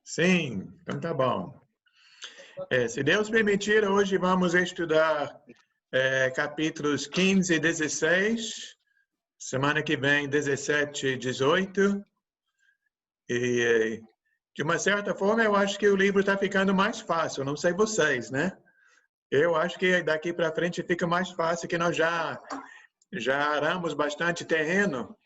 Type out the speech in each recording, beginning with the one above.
Sim, então tá bom. Se Deus permitir, hoje vamos estudar capítulos 15 e 16. Semana que vem, 17 e 18. E, de uma certa forma, eu acho que o livro está ficando mais fácil. Não sei vocês, né? Eu acho que daqui para frente fica mais fácil, que nós já aramos bastante terreno.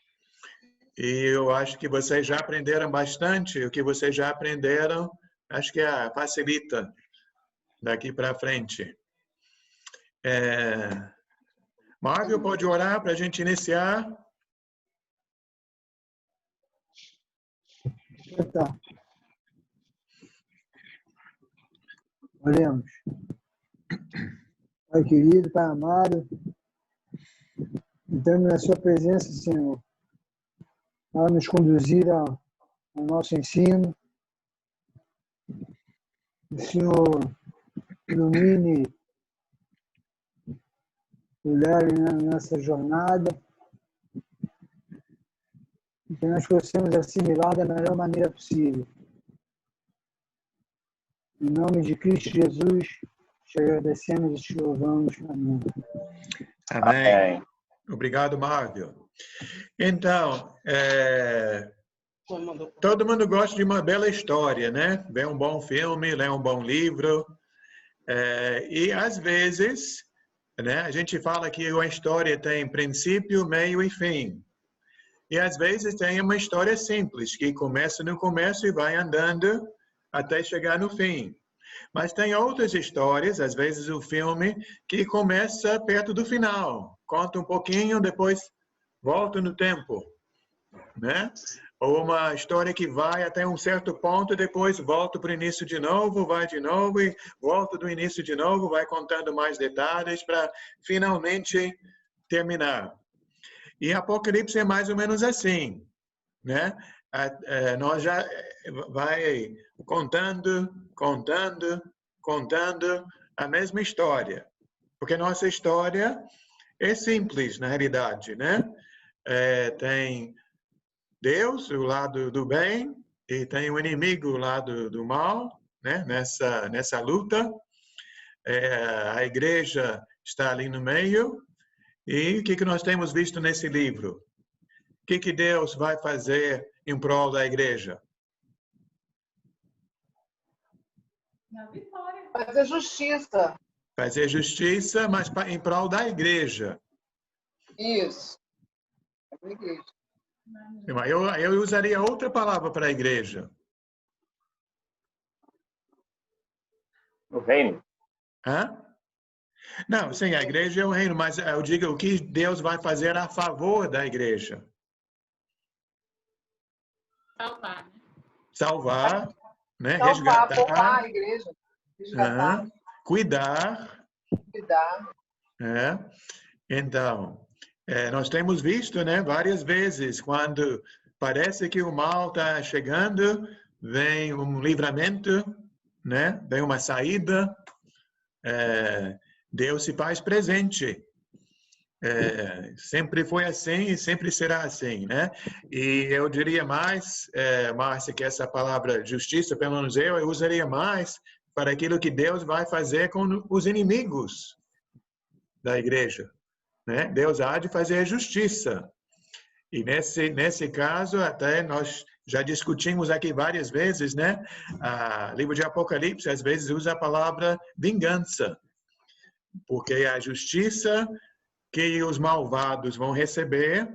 E eu acho que vocês já aprenderam bastante. O que vocês já aprenderam, acho que facilita daqui para frente. Marvel, pode orar para a gente iniciar? Então, oremos. Pai querido, Pai amado, entramos na sua presença, Senhor, para nos conduzir ao nosso ensino. O Senhor ilumine o Léo nessa jornada, e que nós possamos assimilar da melhor maneira possível. Em nome de Cristo Jesus, te agradecemos e te louvamos. Amém. Amém. Obrigado, Marvel. Então, todo mundo gosta de uma bela história, né? Ver um bom filme, ler um bom livro. E, às vezes, né, a gente fala que uma história tem princípio, meio e fim. E, às vezes, tem uma história simples, que começa no começo e vai andando até chegar no fim. Mas tem outras histórias, às vezes o filme, que começa perto do final. Conta um pouquinho, depois volta no tempo, né? Ou uma história que vai até um certo ponto, depois volta para o início de novo, vai de novo e volta do início de novo, vai contando mais detalhes para finalmente terminar. E Apocalipse é mais ou menos assim, né? Nós já vai contando a mesma história. Porque nossa história é simples, na realidade, né? Tem Deus, o lado do bem, e tem o inimigo, o lado do mal, né? Nessa luta. A igreja está ali no meio. E o que nós temos visto nesse livro? O que Deus vai fazer em prol da igreja? Fazer justiça. Fazer justiça, mas em prol da igreja. Isso. Eu usaria outra palavra para a igreja. O reino. Hã? Não, sim, a igreja é o reino, mas eu digo o que Deus vai fazer a favor da igreja. Salvar. Salvar, né? Salvar, Resgatar. poupar a igreja. Resgatar. Cuidar. Cuidar. Então, nós temos visto, né, várias vezes, quando parece que o mal está chegando, vem um livramento, né? Vem uma saída. Deus se faz presente. Sempre foi assim e sempre será assim, né? E eu diria mais, Márcia, que essa palavra justiça, pelo menos eu usaria mais para aquilo que Deus vai fazer com os inimigos da igreja, né? Deus há de fazer justiça. E nesse caso, até nós já discutimos aqui várias vezes, né? O livro de Apocalipse, às vezes, usa a palavra vingança. Porque a justiça que os malvados vão receber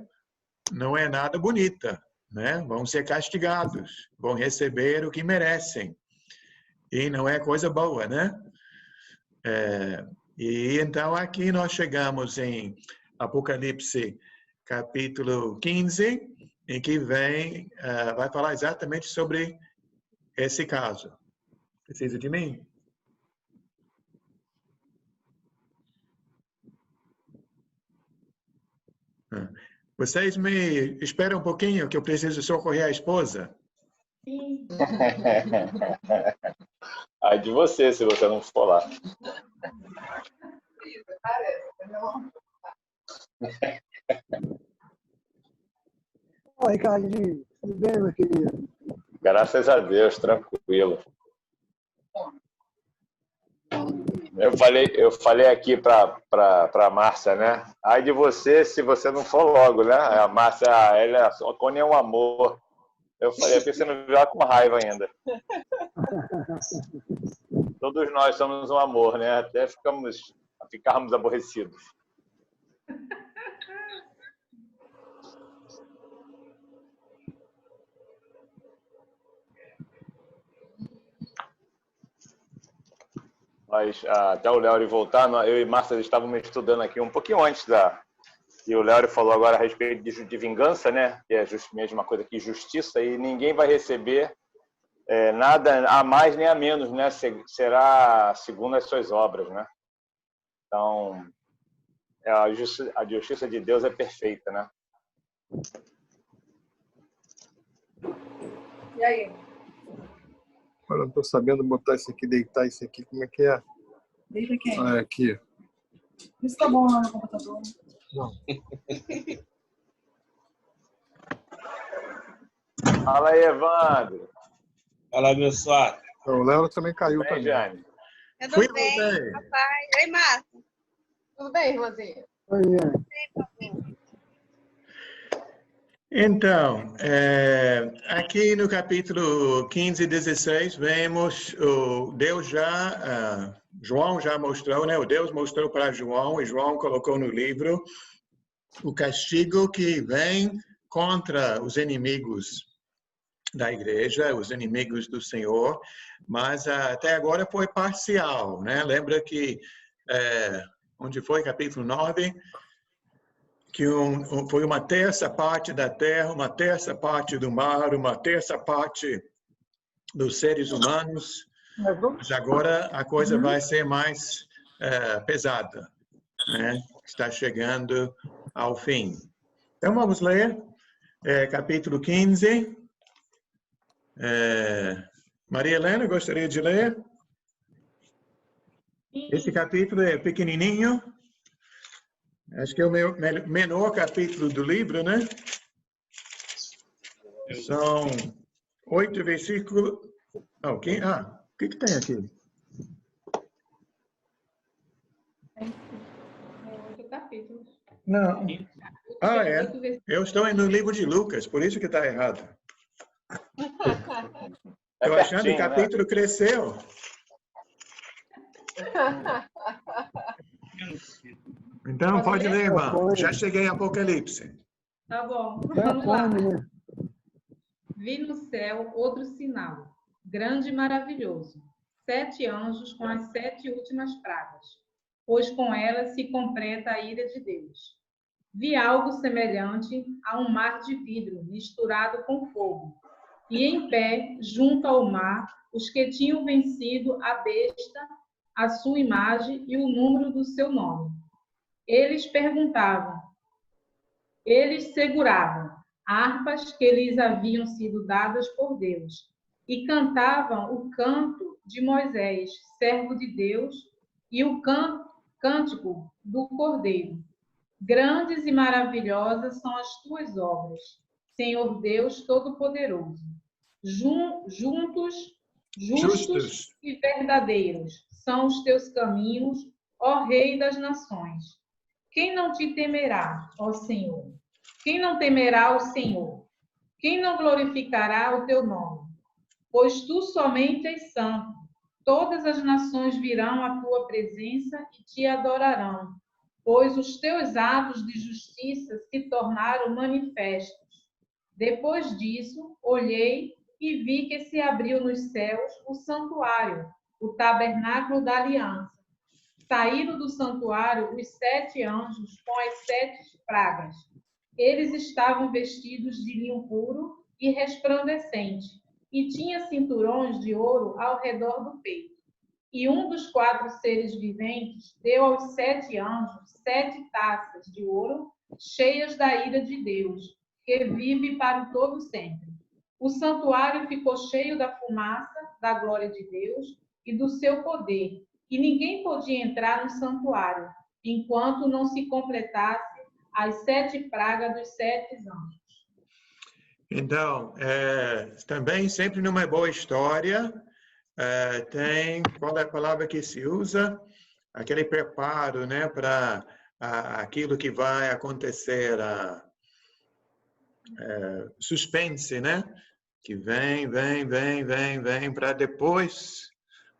não é nada bonita, né? Vão ser castigados, vão receber o que merecem. E não é coisa boa, né? E então aqui nós chegamos em Apocalipse capítulo 15, em que vai falar exatamente sobre esse caso. Precisa de mim? Vocês me esperam um pouquinho, que eu preciso socorrer a esposa. Sim. Ai de você, se você não for lá. Oi, Ricardinho. Tudo bem, meu querido? Graças a Deus, tranquilo. Tranquilo. Eu falei aqui para a Márcia, né? Ai de você se você não for logo, né? A Márcia, ela, a Connie é um amor. Eu falei, pensando já com raiva ainda. Todos nós somos um amor, né? Até ficarmos aborrecidos. Mas até o Léo voltar, eu e Márcia estávamos estudando aqui um pouquinho antes e o Léo falou agora a respeito de vingança, né? Que é a mesma coisa que justiça, e ninguém vai receber nada a mais nem a menos, né? Será segundo as suas obras, né? Então, a justiça de Deus é perfeita, né? E aí? Agora não estou sabendo botar isso aqui, deitar isso aqui, como é que é? Deita quem? Ah, é aqui. Isso tá bom lá no computador. Não. Fala aí, Evandro. Fala, meu suave. O Léo também caiu Bem, também. Jane? Tudo Fui bem, bem. papai. Oi, Márcia. Tudo bem, irmãzinha? Oi, Então, aqui no capítulo 15 e 16, vemos João já mostrou, né? O Deus mostrou para João, e João colocou no livro o castigo que vem contra os inimigos da igreja, os inimigos do Senhor, mas até agora foi parcial, né? Lembra que, onde foi, capítulo 9, que foi uma terça parte da terra, uma terça parte do mar, uma terça parte dos seres humanos, mas agora a coisa vai ser mais pesada, né? Está chegando ao fim. Então vamos ler capítulo 15. Maria Helena, gostaria de ler? Esse capítulo é pequenininho. Acho que é o menor capítulo do livro, né? São 8 versículos. O que tem aqui? Tem 8 capítulos. Não. Eu estou no livro de Lucas, por isso que está errado. Estou achando que o capítulo cresceu. Então, pode ler, irmão. Já cheguei a Apocalipse. Tá bom, É vamos lá. né? Vi no céu outro sinal, grande e maravilhoso. 7 anjos com as 7 últimas pragas, pois com elas se completa a ira de Deus. Vi algo semelhante a um mar de vidro misturado com fogo, e em pé, junto ao mar, os que tinham vencido a besta, a sua imagem e o número do seu nome. Eles seguravam harpas que lhes haviam sido dadas por Deus, e cantavam o canto de Moisés, servo de Deus, e o cântico do Cordeiro. Grandes e maravilhosas são as tuas obras, Senhor Deus Todo-Poderoso. Justos e verdadeiros são os teus caminhos, ó Rei das nações. Quem não te temerá, ó Senhor? Quem não temerá o Senhor? Quem não glorificará o teu nome? Pois tu somente és santo. Todas as nações virão à tua presença e te adorarão, pois os teus atos de justiça se tornaram manifestos. Depois disso, olhei e vi que se abriu nos céus o santuário, o tabernáculo da aliança. Saíram do santuário os 7 anjos com as 7 pragas. Eles estavam vestidos de linho puro e resplandecente, e tinha cinturões de ouro ao redor do peito. E um dos 4 seres viventes deu aos 7 anjos 7 taças de ouro, cheias da ira de Deus, que vive para o todo sempre. O santuário ficou cheio da fumaça da glória de Deus e do seu poder, e ninguém podia entrar no santuário, enquanto não se completasse as 7 pragas dos 7 anjos. Então, também sempre numa boa história, tem, qual é a palavra que se usa? Aquele preparo, né, para aquilo que vai acontecer, suspense, né? Que vem para depois,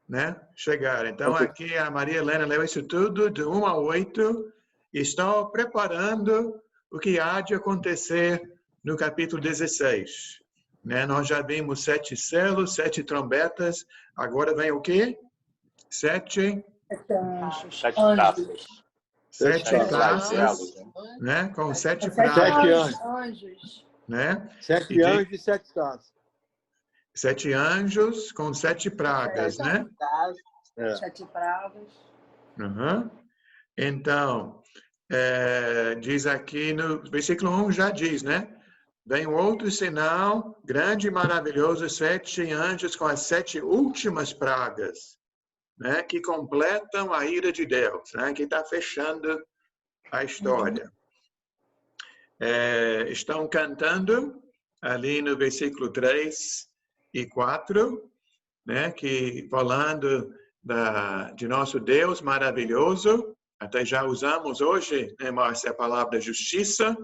né, chegar. Então, aqui a Maria Helena leu isso tudo de 1 a 8 e está preparando o que há de acontecer no capítulo 16. Né? Nós já vimos 7 selos, 7 trombetas. Agora vem o quê? 7 Anjos. 7 taças. 7 taças, né? Com 7 pragas. 7 Anjos. Né? 7 anjos e 7 taças. 7 anjos com 7 pragas, né? 7 pragas. Uhum. Então, diz aqui no versículo 1, já diz, né? Vem outro sinal, grande e maravilhoso, 7 anjos com as 7 últimas pragas, né? Que completam a ira de Deus, né? Que está fechando a história. Estão cantando ali no versículo 3 e 4, né? Que falando de nosso Deus maravilhoso. Até já usamos hoje, né, Márcia, a palavra justiça,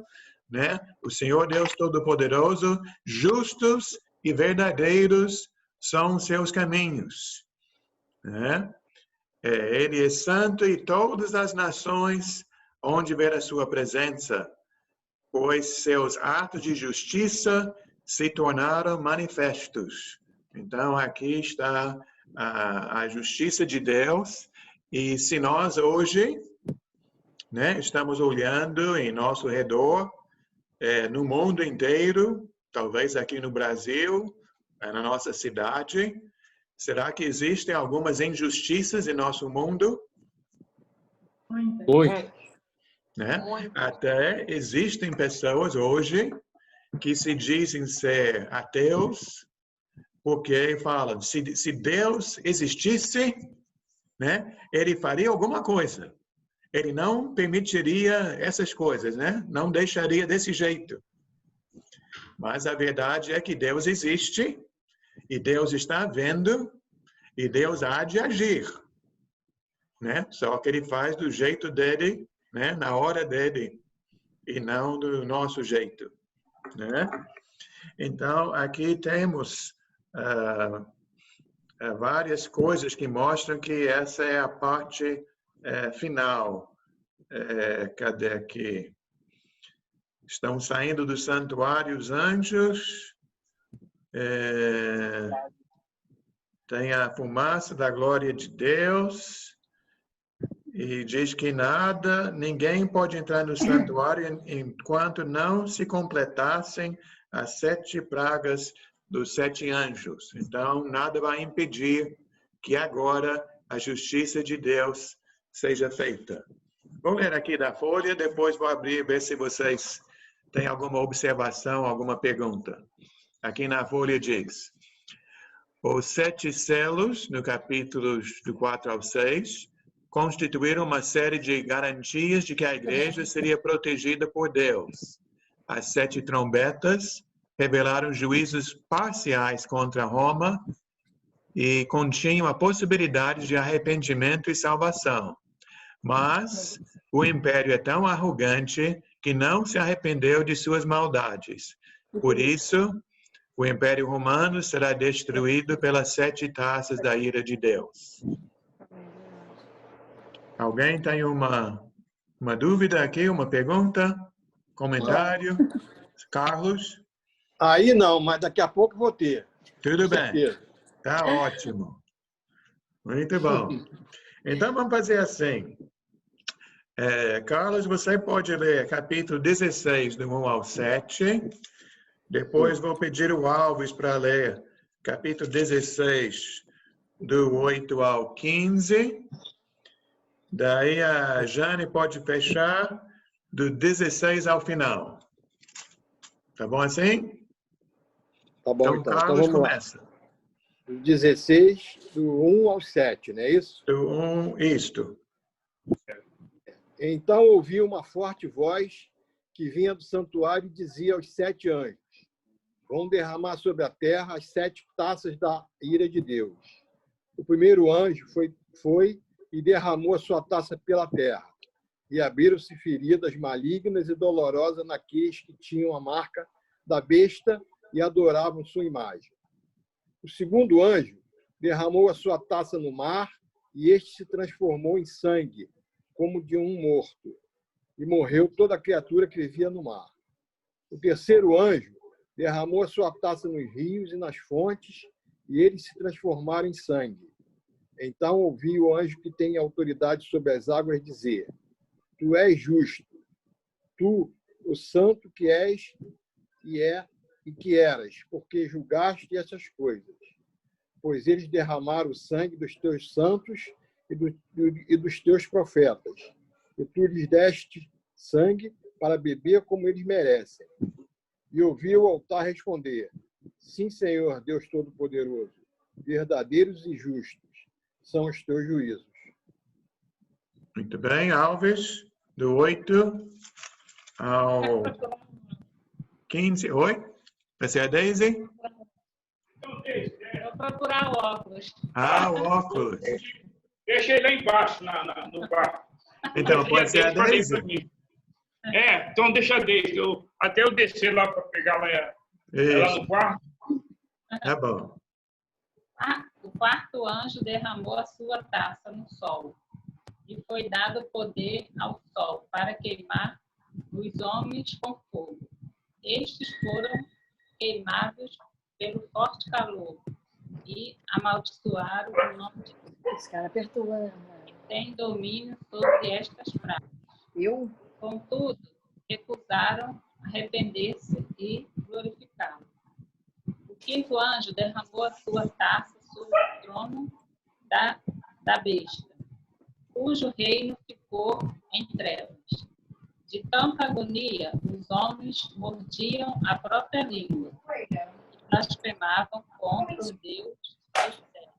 né? O Senhor Deus Todo-Poderoso, justos e verdadeiros são seus caminhos, né? Ele é santo e todas as nações onde ver a sua presença, pois seus atos de justiça se tornaram manifestos. Então, aqui está a justiça de Deus. E se nós hoje, né, estamos olhando em nosso redor, no mundo inteiro, talvez aqui no Brasil, na nossa cidade, será que existem algumas injustiças em nosso mundo? Muito. Né? Até existem pessoas hoje que se dizem ser ateus, porque falam, se Deus existisse, né, ele faria alguma coisa. Ele não permitiria essas coisas, né? Não deixaria desse jeito. Mas a verdade é que Deus existe, e Deus está vendo, e Deus há de agir, né? Só que ele faz do jeito dele, né? Na hora dele, e não do nosso jeito, né? Então, aqui temos várias coisas que mostram que essa é a parte final. Cadê aqui? Estão saindo do santuário os anjos. Tem a fumaça da glória de Deus. E diz que ninguém pode entrar no santuário enquanto não se completassem as 7 pragas dos 7 anjos. Então, nada vai impedir que agora a justiça de Deus seja feita. Vou ler aqui da folha, depois vou abrir e ver se vocês têm alguma observação, alguma pergunta. Aqui na folha diz, os 7 selos, no capítulo do 4 ao 6, constituíram uma série de garantias de que a igreja seria protegida por Deus. As 7 trombetas revelaram juízos parciais contra Roma e continham a possibilidade de arrependimento e salvação. Mas o império é tão arrogante que não se arrependeu de suas maldades. Por isso, o Império Romano será destruído pelas 7 taças da ira de Deus. Alguém tem uma dúvida aqui, uma pergunta, comentário? Carlos? Aí não, mas daqui a pouco vou ter. Tudo bem. Tá ótimo. Muito bom. Então, vamos fazer assim. Carlos, você pode ler capítulo 16, do 1 ao 7. Depois vou pedir o Alves para ler capítulo 16, do 8 ao 15. Daí a Jane pode fechar do 16 ao final. Tá bom assim? Tá bom, então. Carlos, vamos começa. Lá. 16, do 1 ao 7, não é isso? Do 1, isto. Então ouvi uma forte voz que vinha do santuário e dizia aos 7 anjos, vão derramar sobre a terra as 7 taças da ira de Deus. O primeiro anjo foi e derramou a sua taça pela terra, e abriram-se feridas malignas e dolorosas naqueles que tinham a marca da besta e adoravam sua imagem. O segundo anjo derramou a sua taça no mar, e este se transformou em sangue, como de um morto, e morreu toda a criatura que vivia no mar. O terceiro anjo derramou a sua taça nos rios e nas fontes, e eles se transformaram em sangue. Então ouvi o anjo que tem autoridade sobre as águas dizer: Tu és justo, tu, o santo que és e que eras, porque julgaste essas coisas. Pois eles derramaram o sangue dos teus santos e dos teus profetas, e tu lhes deste sangue para beber como eles merecem. E ouvi o altar responder: Sim, Senhor, Deus Todo-Poderoso, verdadeiros e justos são os teus juízos. Muito bem, Alves, do 8 ao 15. Oi? Vai ser a Daisy? Vou procurar o óculos. Ah, o óculos. Deixei lá embaixo, no quarto. Então, E pode ser a falei Daisy? pra mim. Então deixa a Daisy. Até eu descer lá para pegar ela Isso, no quarto. tá bom. O quarto anjo derramou a sua taça no sol, e foi dado poder ao sol para queimar os homens com fogo. Estes foram queimados pelo forte calor e amaldiçoaram o nome de Deus. Esse cara apertou. Que tem domínio sobre estas pragas. Eu? Contudo, recusaram arrepender-se e glorificá-lo. O quinto anjo derramou a sua taça sobre o trono da besta, cujo reino ficou em trevas. De tanta agonia, os homens mordiam a própria língua e blasfemavam contra o Deus dos céus,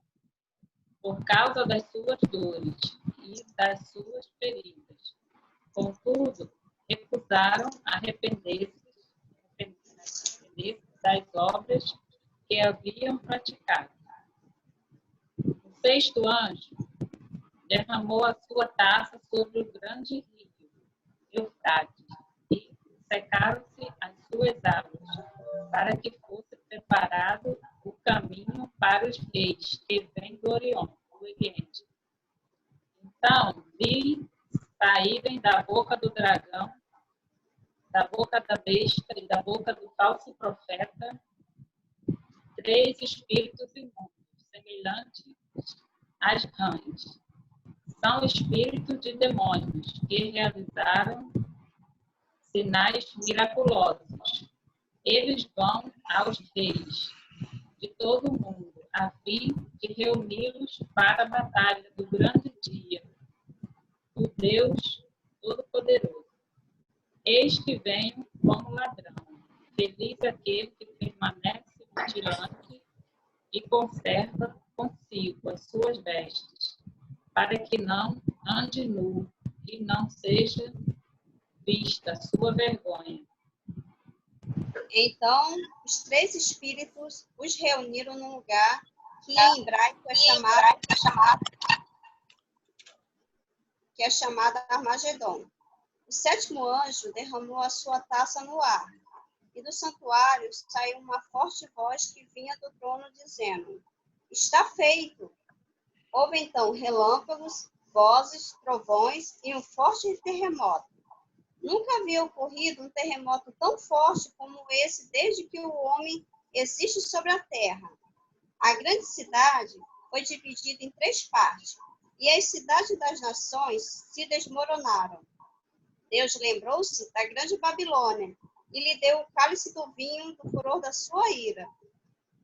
por causa das suas dores e das suas feridas. Contudo, recusaram arrepender-se das obras que haviam praticado. O sexto anjo derramou a sua taça sobre o grande rio Eufrates, e secaram-se as suas águas, para que fosse preparado o caminho para os reis que vêm do Oriente. Então vi saírem da boca do dragão, da boca da besta e da boca do falso profeta 3 espíritos imundos, semelhantes às rãs. São espíritos de demônios que realizaram sinais miraculosos. Eles vão aos reis de todo o mundo, a fim de reuni-los para a batalha do grande dia do Deus Todo-Poderoso. Eis que venho como ladrão. Feliz aquele que permanece vigilante e conserva consigo as suas vestes, para que não ande nu e não seja vista a sua vergonha. Então, os 3 espíritos os reuniram num lugar que em hebraico é chamado Armagedon. O 7º anjo derramou a sua taça no ar, e do santuário saiu uma forte voz que vinha do trono, dizendo: Está feito! Houve então relâmpagos, vozes, trovões e um forte terremoto. Nunca havia ocorrido um terremoto tão forte como esse desde que o homem existe sobre a terra. A grande cidade foi dividida em 3 partes, e as cidades das nações se desmoronaram. Deus lembrou-se da grande Babilônia e lhe deu o cálice do vinho do furor da sua ira.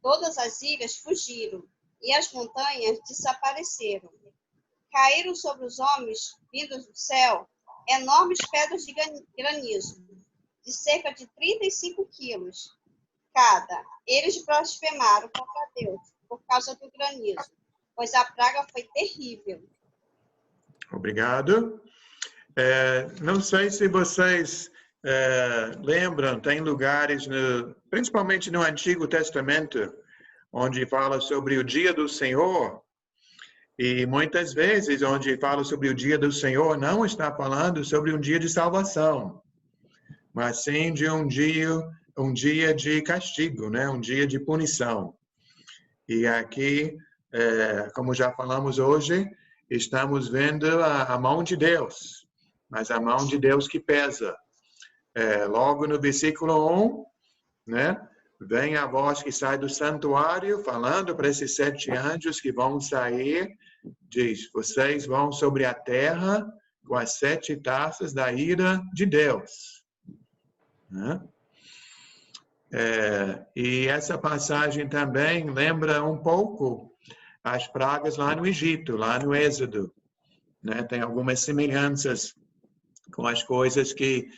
Todas as ilhas fugiram e as montanhas desapareceram. Caíram sobre os homens, vindos do céu, enormes pedras de granizo, de cerca de 35 quilos cada. Eles blasfemaram contra Deus por causa do granizo, pois a praga foi terrível. Obrigado. Não sei se vocês lembram, tem lugares, principalmente no Antigo Testamento, onde fala sobre o dia do Senhor, e muitas vezes onde fala sobre o dia do Senhor não está falando sobre um dia de salvação, mas sim de um dia de castigo, né? Um dia de punição. E aqui, como já falamos hoje, estamos vendo a mão de Deus, mas a mão de Deus que pesa. Logo no versículo 1, né? Vem a voz que sai do santuário, falando para esses 7 anjos que vão sair, diz, vocês vão sobre a terra com as 7 taças da ira de Deus. Né? E essa passagem também lembra um pouco as pragas lá no Egito, lá no Êxodo. Né? Tem algumas semelhanças com as coisas que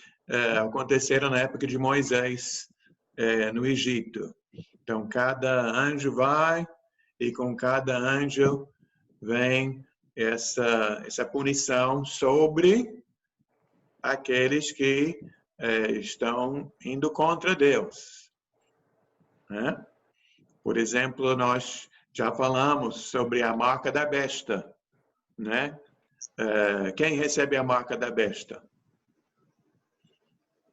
aconteceram na época de Moisés no Egito. Então, cada anjo vai e com cada anjo vem essa punição sobre aqueles que estão indo contra Deus. Né? Por exemplo, nós já falamos sobre a marca da besta. Né? Quem recebe a marca da besta?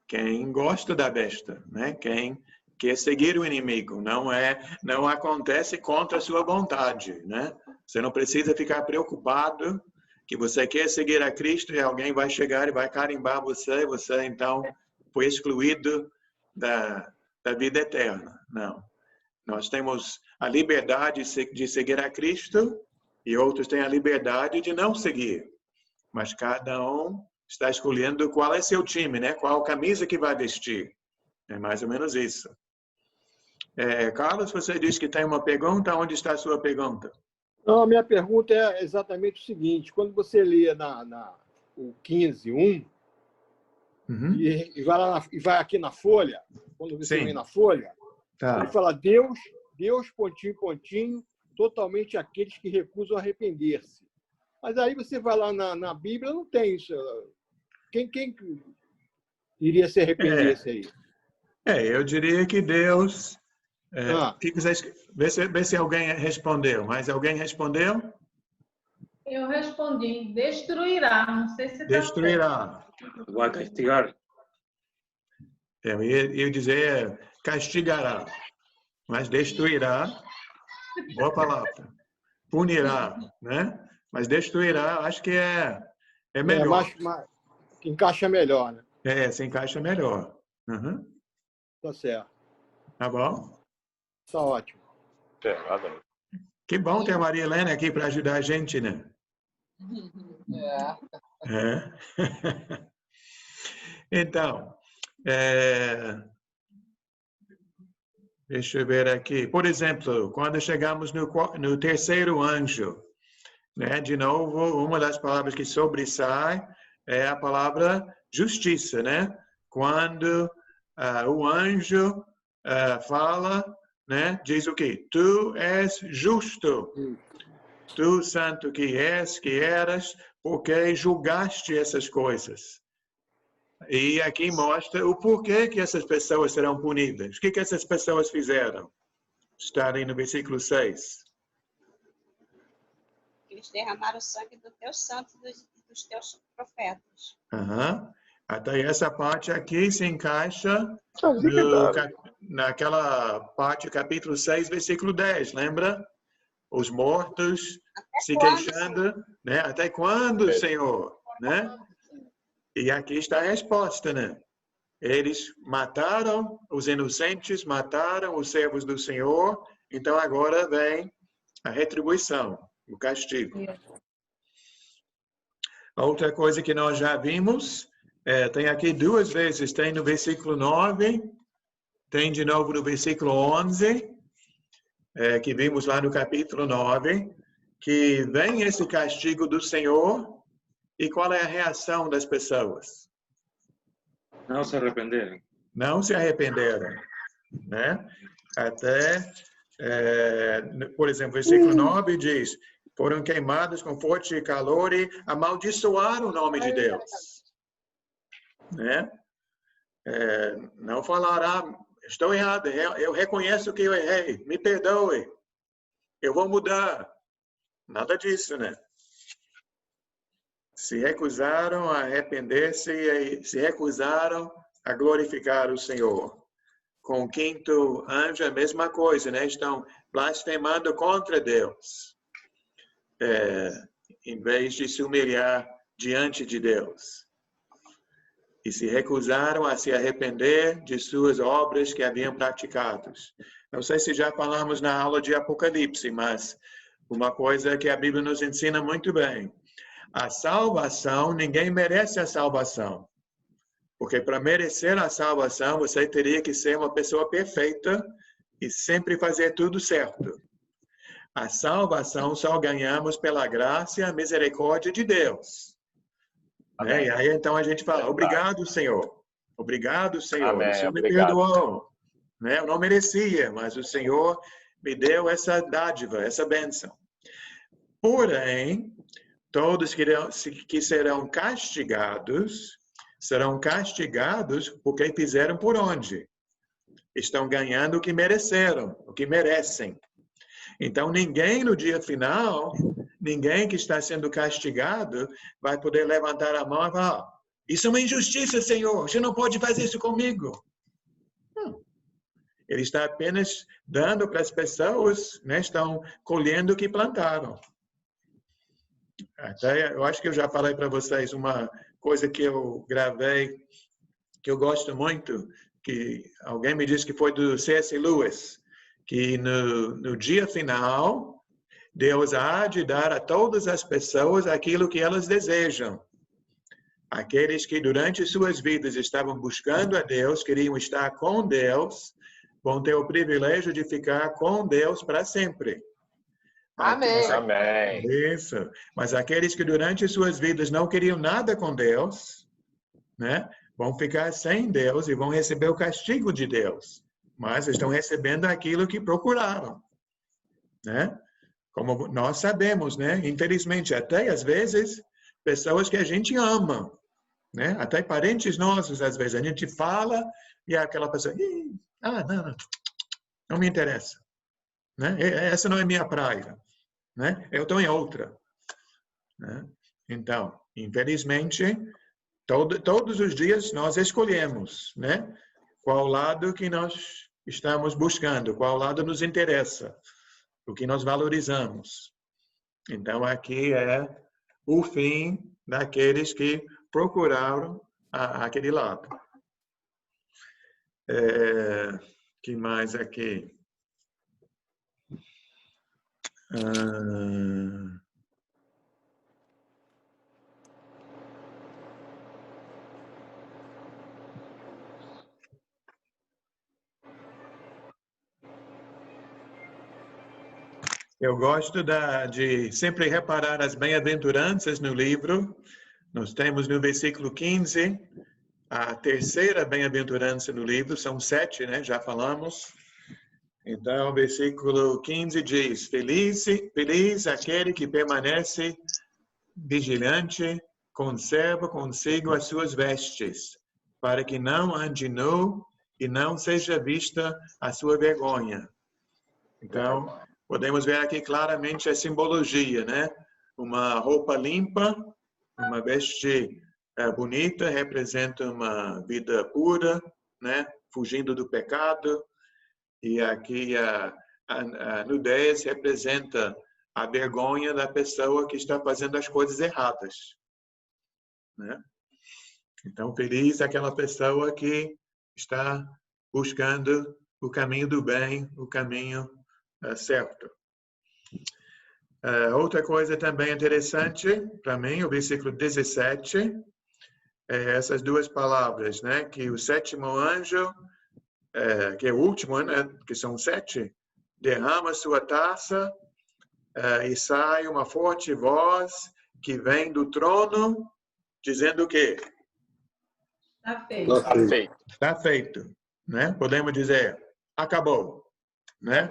Quem gosta da besta, né? Quem quer seguir o inimigo. Não acontece contra a sua vontade, né? Você não precisa ficar preocupado que você quer seguir a Cristo e alguém vai chegar e vai carimbar você então foi excluído da vida eterna. Não. Nós temos a liberdade de seguir a Cristo e outros têm a liberdade de não seguir. Mas cada um está escolhendo qual é seu time, né? Qual camisa que vai vestir. É mais ou menos isso. Carlos, você disse que tem uma pergunta. Onde está a sua pergunta? Não, a minha pergunta é exatamente o seguinte. Quando você lê o 15:1, e vai aqui na folha, quando você vem na folha, ele fala Deus, pontinho, pontinho, totalmente aqueles que recusam arrepender-se. Mas aí você vai lá na Bíblia, não tem isso. Quem iria se arrepender disso aí? Eu diria que Deus... Vê se alguém respondeu. Mas alguém respondeu? Eu respondi, destruirá. Não sei se destruirá. Vai castigar. Eu ia dizer castigará. Mas destruirá, boa palavra. Punirá, né? Mas destruirá, acho que é melhor. Que encaixa melhor, né? Se encaixa melhor. Tá certo. Tá bom? Tá ótimo. Que bom ter a Maria Helena aqui para ajudar a gente, né? Então, deixa eu ver aqui. Por exemplo, quando chegamos no terceiro anjo, né? De novo, uma das palavras que sobressai é a palavra justiça, né? Quando o anjo fala, né? Diz o quê? Tu és justo. Tu, santo que eras, porque julgaste essas coisas. E aqui mostra o porquê que essas pessoas serão punidas. O que essas pessoas fizeram? Está aí no versículo 6. Eles derramaram o sangue do teu santo e dos teus profetas. Até essa parte aqui se encaixa naquela parte, capítulo 6, versículo 10, lembra? Os mortos se queixando, né? Até quando, Senhor? Né? E aqui está a resposta, né? Eles mataram os inocentes, mataram os servos do Senhor, então agora vem a retribuição, o castigo. Outra coisa que nós já vimos, tem aqui 2 vezes, tem no versículo 9, tem de novo no versículo 11, que vimos lá no capítulo 9, que vem esse castigo do Senhor, e qual é a reação das pessoas? Não se arrependeram. Não se arrependeram, né? Até, por exemplo, versículo 9 diz, foram queimados com forte calor e amaldiçoaram o nome de Deus. Né? não falará, estou errado, eu reconheço que eu errei, me perdoe, eu vou mudar. Nada disso, né? Se recusaram a arrepender-se e se recusaram a glorificar o Senhor. Com o quinto anjo, a mesma coisa, né? Estão blasfemando contra Deus, em vez de se humilhar diante de Deus. E se recusaram a se arrepender de suas obras que haviam praticado. Não sei se já falamos na aula de Apocalipse, mas uma coisa que a Bíblia nos ensina muito bem. A salvação, ninguém merece a salvação. Porque para merecer a salvação, você teria que ser uma pessoa perfeita e sempre fazer tudo certo. A salvação só ganhamos pela graça e a misericórdia de Deus. Né? E aí, então, a gente fala, obrigado, Senhor. Obrigado, Senhor. Amém. O Senhor me Obrigado. perdoou. Né? Eu não merecia, mas o Senhor me deu essa dádiva, essa bênção. Porém, todos que serão castigados porque fizeram por onde? Estão ganhando o que mereceram, o que merecem. Então, ninguém no dia final, ninguém que está sendo castigado vai poder levantar a mão e falar, isso é uma injustiça, Senhor, você não pode fazer isso comigo. Não. Ele está apenas dando para as pessoas, né, estão colhendo o que plantaram. Até, eu acho que eu já falei para vocês uma coisa que eu gravei, que eu gosto muito, que alguém me disse que foi do C.S. Lewis, que no dia final, Deus há de dar a todas as pessoas aquilo que elas desejam. Aqueles que durante suas vidas estavam buscando a Deus, queriam estar com Deus, vão ter o privilégio de ficar com Deus para sempre. Amém. Amém. Isso. Mas aqueles que durante suas vidas não queriam nada com Deus, né, vão ficar sem Deus e vão receber o castigo de Deus. Mas estão recebendo aquilo que procuraram, né? Como nós sabemos, né? Infelizmente, até às vezes, pessoas que a gente ama, né? Até parentes nossos, às vezes, a gente fala e aquela pessoa, não me interessa, né? Essa não é minha praia, né? Eu estou em outra, né? Então, infelizmente, todos os dias nós escolhemos, né? Qual lado que nós estamos buscando, qual lado nos interessa, o que nós valorizamos. Então, aqui é o fim daqueles que procuraram aquele lado. Que mais aqui? Eu gosto de sempre reparar as bem-aventuranças no livro. Nós temos no versículo 15 a terceira bem-aventurança no livro, são 7, né? Já falamos. Então, o versículo 15 diz, feliz aquele que permanece vigilante, conserva consigo as suas vestes, para que não ande nu e não seja vista a sua vergonha. Então, podemos ver aqui claramente a simbologia, né? Uma roupa limpa, uma veste bonita, representa uma vida pura, né? Fugindo do pecado. E aqui a nudez representa a vergonha da pessoa que está fazendo as coisas erradas, né? Então, feliz aquela pessoa que está buscando o caminho do bem, o caminho certo. Outra coisa também interessante para mim, o versículo 17, essas duas palavras, né? Que o sétimo anjo, que é o último, né? Que são 7, derrama sua taça e sai uma forte voz que vem do trono, dizendo o quê? Está feito. Está feito. Está feito, né? Podemos dizer, acabou, né?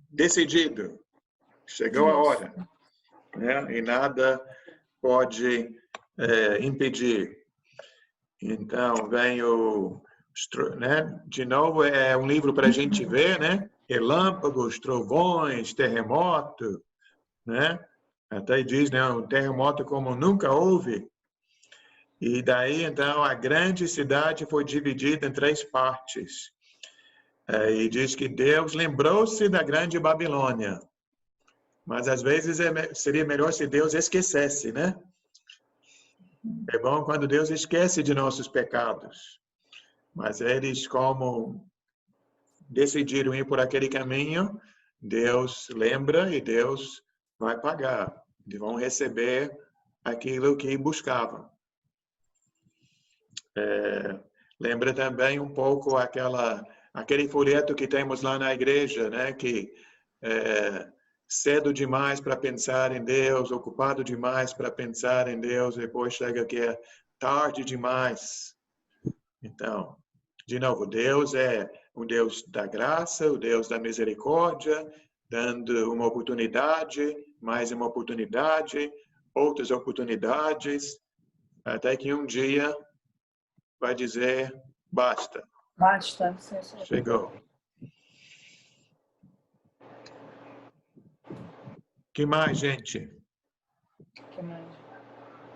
Decidido, chegou a hora, né? E nada pode impedir. Então, vem né? De novo, é um livro para a gente ver, né? Relâmpagos, trovões, terremoto, né? Até diz, né? Um terremoto como nunca houve. E daí, então, a grande cidade foi dividida em 3 partes. E diz que Deus lembrou-se da grande Babilônia. Mas, às vezes, seria melhor se Deus esquecesse, né? É bom quando Deus esquece de nossos pecados. Mas eles, como decidiram ir por aquele caminho, Deus lembra e Deus vai pagar. Eles vão receber aquilo que buscavam. Lembra também um pouco aquele folheto que temos lá na igreja, né? Que cedo demais para pensar em Deus, ocupado demais para pensar em Deus, depois chega que é tarde demais. Então, de novo, Deus é o Deus da graça, o Deus da misericórdia, dando uma oportunidade, mais uma oportunidade, outras oportunidades, até que um dia vai dizer, basta. Basta. Chegou. Que mais, gente? Que mais?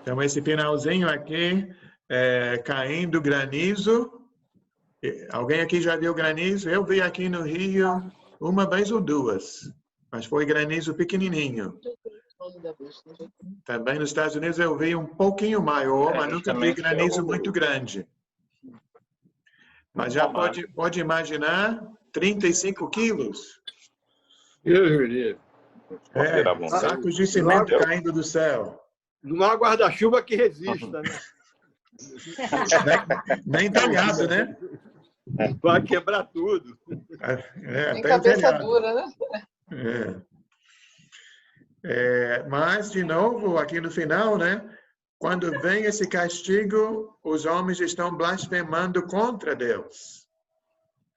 Então, esse finalzinho aqui, caindo granizo. Alguém aqui já viu granizo? Eu vi aqui no Rio uma vez ou duas, mas foi granizo pequenininho. Também nos Estados Unidos eu vi um pouquinho maior, mas nunca vi granizo muito grande. Mas já pode imaginar 35 quilos. Sacos de cimento caindo do céu. Não há guarda-chuva que resista, né? Nem telhado, né? Vai quebrar tudo. Nem cabeça dura, né? Mas, de novo, aqui no final, né? Quando vem esse castigo, os homens estão blasfemando contra Deus,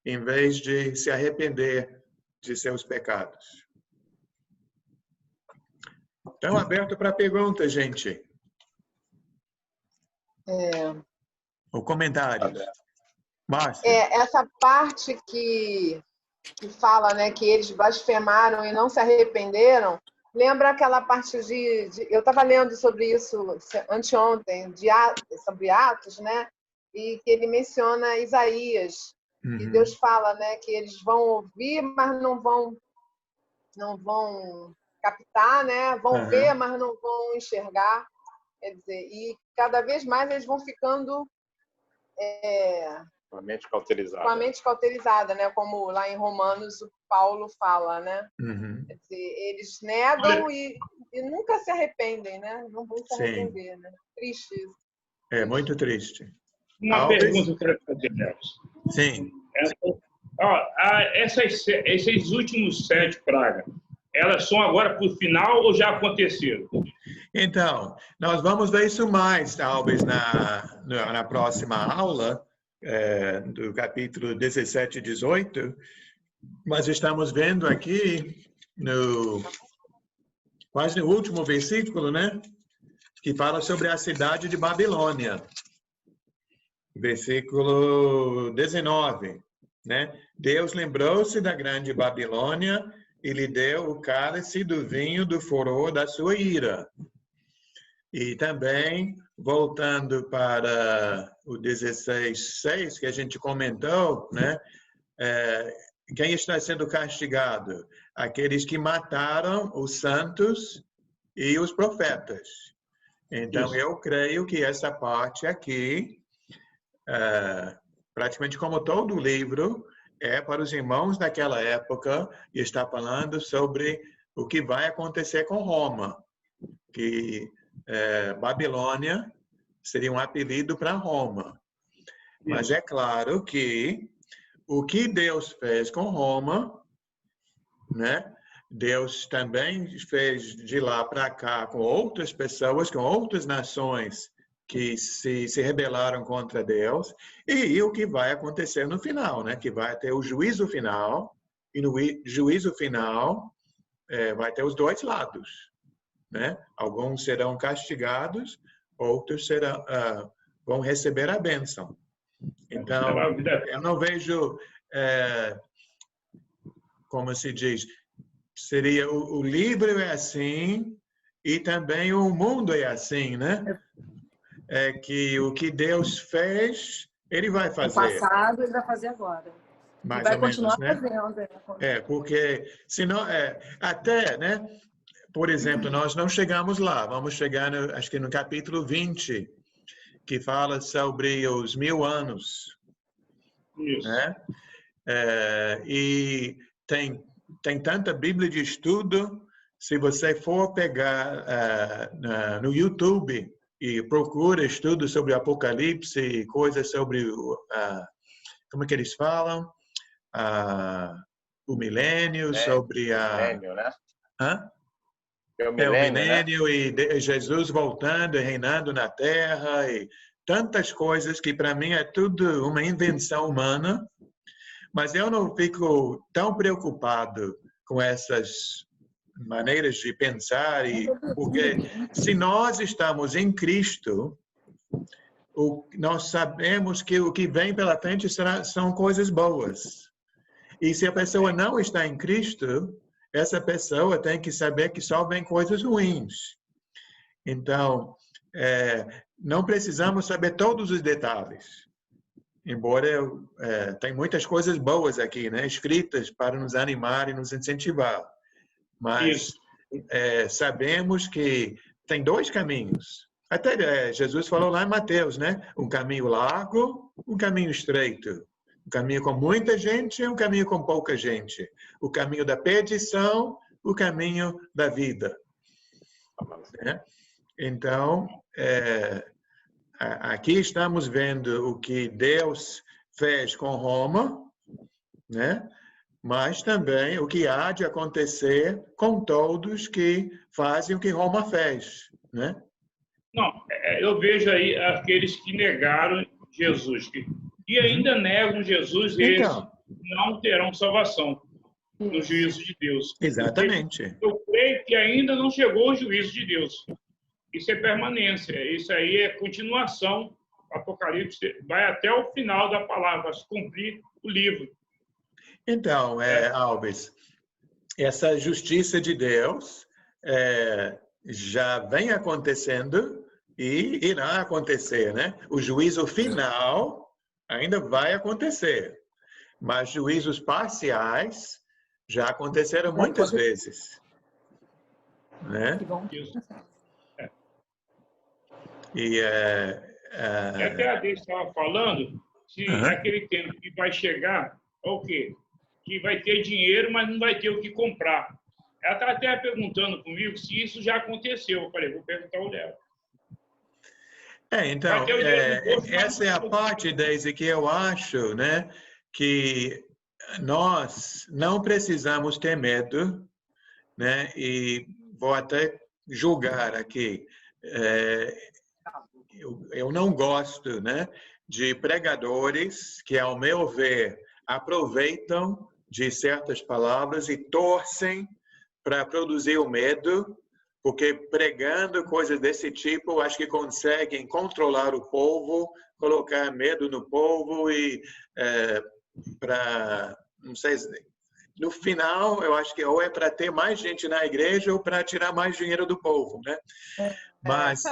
em vez de se arrepender de seus pecados. Então, aberto para perguntas, gente. Ou comentários. Márcia. Essa parte que fala, né, que eles blasfemaram e não se arrependeram, lembra aquela parte eu estava lendo sobre isso anteontem, sobre Atos, né, e que ele menciona Isaías, e Deus fala, né, que eles vão ouvir, mas não vão captar, né, vão ver, mas não vão enxergar, quer dizer, e cada vez mais eles vão ficando com a mente cauterizada. Com a mente cauterizada, né? Como lá em Romanos o Paulo fala, né? Quer dizer, eles negam e nunca se arrependem, né? Não vão se arrepender, né? Triste isso. É muito triste. Uma pergunta que eu quero fazer, Nelson. Sim. Esses últimos 7 pragas, elas são agora para o final ou já aconteceram? Então, nós vamos ver isso mais, talvez, na próxima aula, do capítulo 17 e 18, mas estamos vendo aqui, quase no último versículo, né? Que fala sobre a cidade de Babilônia. Versículo 19, né? Deus lembrou-se da grande Babilônia e lhe deu o cálice do vinho do furor da sua ira. E também, voltando para o 16:6, que a gente comentou, né? Quem está sendo castigado? Aqueles que mataram os santos e os profetas. Então, eu creio que essa parte aqui, praticamente como todo o livro, é para os irmãos daquela época e está falando sobre o que vai acontecer com Roma, que Babilônia seria um apelido para Roma. Mas é claro que o que Deus fez com Roma, né? Deus também fez de lá para cá com outras pessoas, com outras nações que se rebelaram contra Deus, e o que vai acontecer no final, né? Que vai ter o juízo final, e no juízo final vai ter os dois lados, né? Alguns serão castigados, outros serão, vão receber a bênção. Então, eu não vejo, como se diz, seria o livro é assim e também o mundo é assim, né? É que o que Deus fez, Ele vai fazer. No passado, Ele vai fazer agora. Mais e vai ou menos, continuar né? fazendo. Porque senão, até, né? Por exemplo, nós não chegamos lá. Vamos chegar, acho que no capítulo 20, que fala sobre os 1000 anos. Isso. Né? E tem tanta Bíblia de estudo. Se você for pegar no YouTube e procura estudos sobre Apocalipse e coisas sobre como é que eles falam? O milênio, sobre milênio, né? Hã? É o milênio, né? E Jesus voltando e reinando na Terra e tantas coisas que para mim é tudo uma invenção humana, mas eu não fico tão preocupado com essas maneiras de pensar, porque se nós estamos em Cristo, nós sabemos que o que vem pela frente são coisas boas. E se a pessoa não está em Cristo, essa pessoa tem que saber que só vem coisas ruins. Então, não precisamos saber todos os detalhes. Embora tem muitas coisas boas aqui, né, escritas para nos animar e nos incentivar. Mas sabemos que tem 2 caminhos. Até Jesus falou lá em Mateus, né? Um caminho largo, um caminho estreito. Um caminho com muita gente e um caminho com pouca gente. O caminho da perdição, o caminho da vida. Né? Então, aqui estamos vendo o que Deus fez com Roma, né? Mas também o que há de acontecer com todos que fazem o que Roma fez. Né? Não, eu vejo aí aqueles que negaram Jesus, e ainda negam Jesus, eles não terão salvação no juízo de Deus. Exatamente. Eu creio que ainda não chegou o juízo de Deus. Isso é permanência, isso aí é continuação. Apocalipse vai até o final da palavra, se cumprir o livro. Então, Alves, essa justiça de Deus já vem acontecendo e irá acontecer, né? O juízo final ainda vai acontecer, mas juízos parciais já aconteceram muitas vezes, né? E até a Deise estava falando se aquele tempo que vai chegar é o quê? Que vai ter dinheiro, mas não vai ter o que comprar. Ela está até perguntando comigo se isso já aconteceu. Eu falei, vou perguntar ao Léo. Então, essa é a parte, Deise, que eu acho, né, que nós não precisamos ter medo, né, e vou até julgar aqui. Eu não gosto, né, de pregadores que, ao meu ver, aproveitam de certas palavras e torcem para produzir o medo, porque pregando coisas desse tipo, acho que conseguem controlar o povo, colocar medo no povo e para, não sei, no final, eu acho que ou é para ter mais gente na igreja ou para tirar mais dinheiro do povo, né? Mas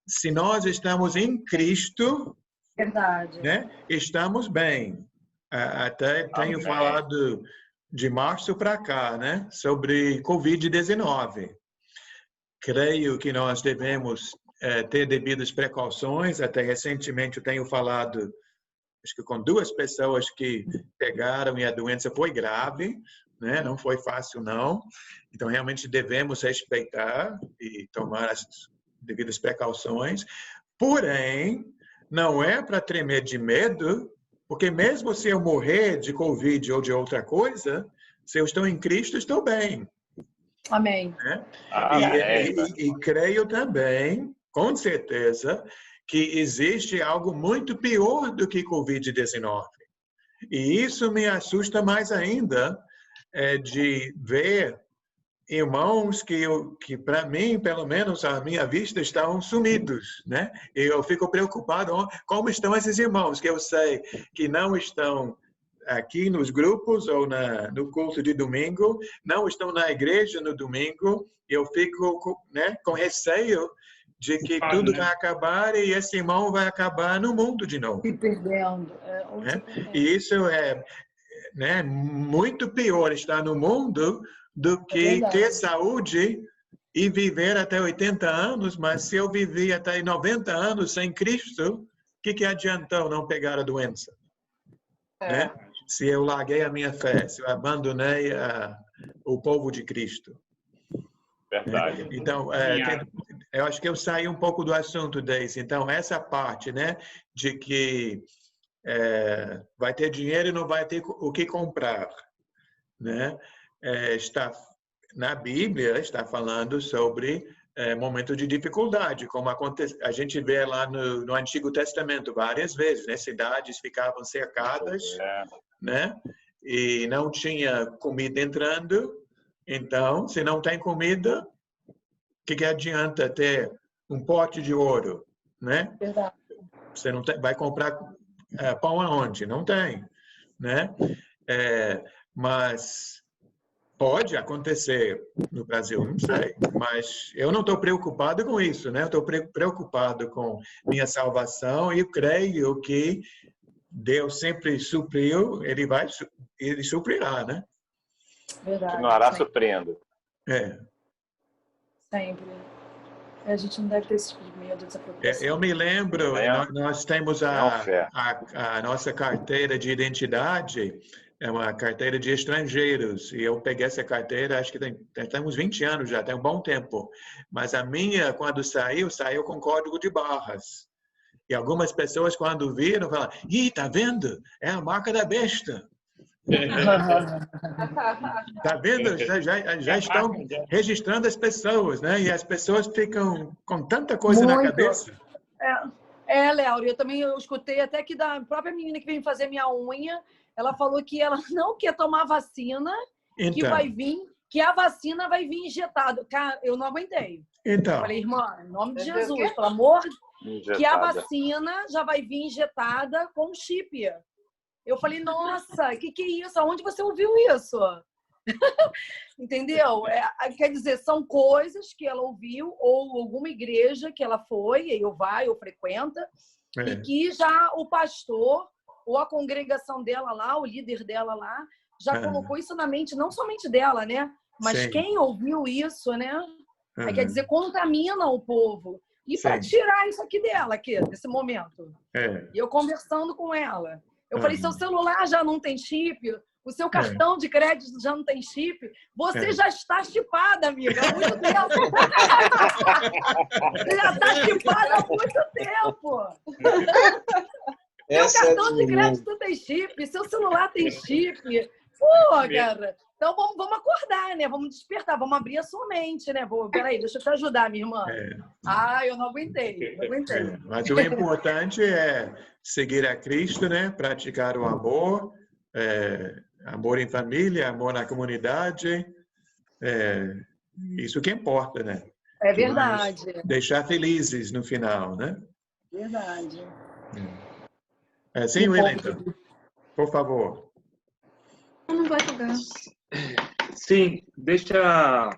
se nós estamos em Cristo, né, estamos bem. Até tenho falado de março para cá, né, sobre Covid-19. Creio que nós devemos ter devidas precauções. Até recentemente eu tenho falado, acho que com 2 pessoas que pegaram e a doença foi grave, né, não foi fácil não. Então realmente devemos respeitar e tomar as devidas precauções. Porém, não é para tremer de medo, porque mesmo se eu morrer de Covid ou de outra coisa, se eu estou em Cristo, estou bem. Amém. Né? E creio também, com certeza, que existe algo muito pior do que Covid-19. E isso me assusta mais ainda, de ver irmãos que para mim, pelo menos, à minha vista, estão sumidos, né? E eu fico preocupado como estão esses irmãos, que eu sei que não estão aqui nos grupos ou no culto de domingo, não estão na igreja no domingo. Eu fico, né, com receio de que tudo vai acabar e esse irmão vai acabar no mundo de novo. Se perdendo. Né? E isso é, né, muito pior estar no mundo do que ter saúde e viver até 80 anos, mas se eu vivi até 90 anos sem Cristo, o que adiantou não pegar a doença? Né? Se eu larguei a minha fé, se eu abandonei o povo de Cristo. Verdade. Então, eu acho que eu saí um pouco do assunto, Deise. Então, essa parte, né, de que vai ter dinheiro e não vai ter o que comprar, né? Está na Bíblia, está falando sobre momento de dificuldade, como a gente vê lá no Antigo Testamento várias vezes, né? Cidades ficavam cercadas, né? E não tinha comida entrando. Então, se não tem comida, o que adianta ter um pote de ouro, né? Verdade. Você não vai comprar pão aonde? Não tem, né? Mas pode acontecer no Brasil, não sei. Mas eu não estou preocupado com isso, né? Eu estou preocupado com minha salvação e creio que Deus sempre supriu, Ele suprirá, né? Verdade. Continuará suprindo. Sempre. A gente não deve ter esse tipo de medo, essa preocupação. Eu me lembro, nós temos a nossa carteira de identidade, é uma carteira de estrangeiros, e eu peguei essa carteira, acho que tem uns 20 anos já, tem um bom tempo. Mas a minha, quando saiu com código de barras. E algumas pessoas, quando viram, falaram, tá vendo? É a marca da besta. Tá vendo? Já estão registrando as pessoas, né? E as pessoas ficam com tanta coisa na cabeça. Léo, eu escutei até que da própria menina que veio fazer minha unha, ela falou que ela não quer tomar vacina, que a vacina vai vir injetada. Cara, eu não aguentei. Então. Eu falei, irmã, em nome de Jesus, pelo amor de Deus, que a vacina já vai vir injetada com chip. Eu falei, nossa, que é isso? Aonde você ouviu isso? Entendeu? Quer dizer, são coisas que ela ouviu, ou alguma igreja que ela foi, ou frequenta, e que já o pastor, ou a congregação dela lá, o líder dela lá, já colocou isso na mente, não somente dela, né? Mas quem ouviu isso, né? Quer dizer, contamina o povo. E para tirar isso aqui dela, nesse momento. E eu conversando com ela. Eu falei, seu celular já não tem chip, o seu cartão de crédito já não tem chip, você já está chipada, amiga, há muito tempo. Você já está chipada há muito tempo. Seu cartão de crédito tem chip, seu celular tem chip. Pô, cara. Então vamos acordar, né? Vamos despertar, vamos abrir a sua mente, né? Peraí, deixa eu te ajudar, minha irmã. Eu não aguentei. Mas o importante é seguir a Cristo, né? Praticar o amor, amor em família, amor na comunidade. Isso que importa, né? É verdade. Deixar felizes no final, né? Verdade. Sim, Wellington, por favor. Não vai jogar. Sim, deixa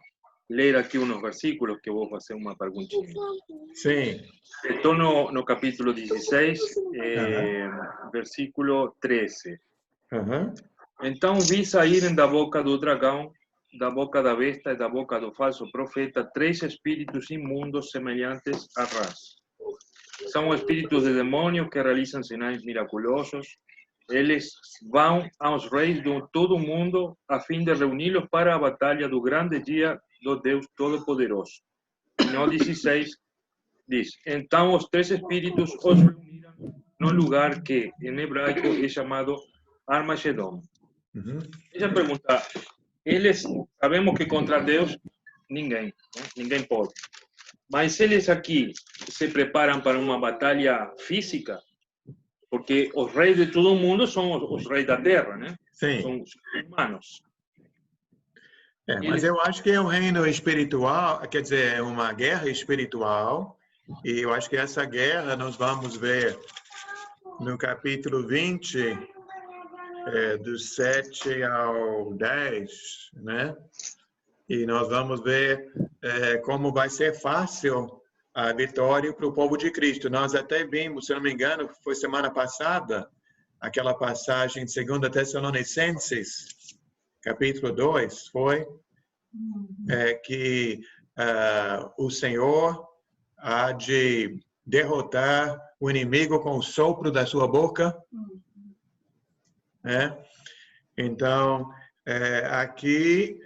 ler aqui uns versículos que eu vou fazer uma perguntinha. Sim. Estou no capítulo 16, versículo 13. Então vi saírem da boca do dragão, da boca da besta e da boca do falso profeta 3 espíritos imundos semelhantes a rãs. São espíritos de demônios que realizam sinais miraculosos. Eles vão aos reis de todo o mundo a fim de reuni-los para a batalha do grande dia do Deus Todo-Poderoso. No 16 diz, então os 3 espíritos os reuniram no lugar que em hebraico é chamado Armagedon. Deixa eu perguntar, eles sabemos que contra Deus ninguém pode. Mas eles aqui se preparam para uma batalha física? Porque os reis de todo o mundo são os reis da terra, né? Sim. São os humanos. Mas eu acho que é um reino espiritual, quer dizer, é uma guerra espiritual, e eu acho que essa guerra nós vamos ver no capítulo 20, do 7 ao 10, né? E nós vamos ver como vai ser fácil a vitória para o povo de Cristo. Nós até vimos, se não me engano, foi semana passada, aquela passagem em 2 Tessalonicenses, capítulo 2, foi que o Senhor há de derrotar o inimigo com o sopro da sua boca. Então, aqui